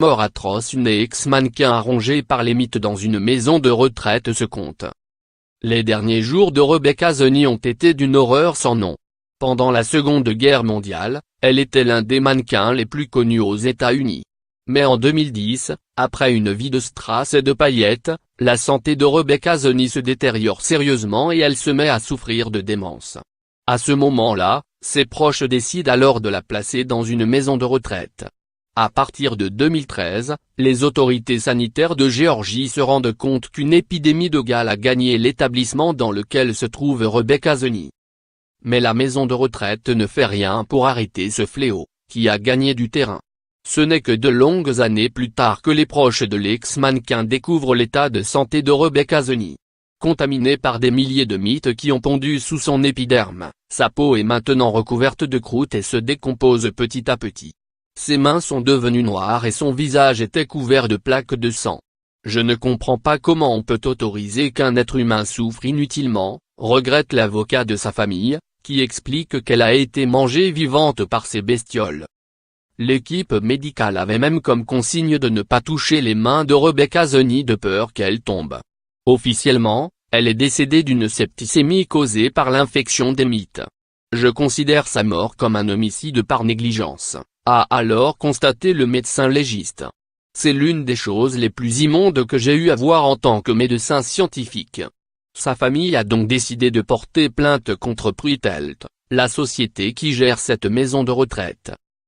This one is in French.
Mort atroce. Une ex-mannequin rongée par les mythes dans une maison de retraite se compte. Les derniers jours de Rebecca Zoni ont été d'une horreur sans nom. Pendant la Seconde Guerre mondiale, elle était l'un des mannequins les plus connus aux États-Unis. Mais en 2010, après une vie de strass et de paillettes, la santé de Rebecca Zoni se détériore sérieusement et elle se met à souffrir de démence. À ce moment-là, ses proches décident alors de la placer dans une maison de retraite. À partir de 2013, les autorités sanitaires de Géorgie se rendent compte qu'une épidémie de gale a gagné l'établissement dans lequel se trouve Rebecca Zoni. Mais la maison de retraite ne fait rien pour arrêter ce fléau, qui a gagné du terrain. Ce n'est que de longues années plus tard que les proches de l'ex-mannequin découvrent l'état de santé de Rebecca Zoni. Contaminée par des milliers de mythes qui ont pondu sous son épiderme, sa peau est maintenant recouverte de croûte et se décompose petit à petit. Ses mains sont devenues noires et son visage était couvert de plaques de sang. Je ne comprends pas comment on peut autoriser qu'un être humain souffre inutilement, regrette l'avocat de sa famille, qui explique qu'elle a été mangée vivante par ces bestioles. L'équipe médicale avait même comme consigne de ne pas toucher les mains de Rebecca Zoni de peur qu'elle tombe. Officiellement, elle est décédée d'une septicémie causée par l'infection des mythes. Je considère sa mort comme un homicide par négligence, a alors constaté le médecin légiste. C'est l'une des choses les plus immondes que j'ai eu à voir en tant que médecin scientifique. Sa famille a donc décidé de porter plainte contre Prytelt, la société qui gère cette maison de retraite.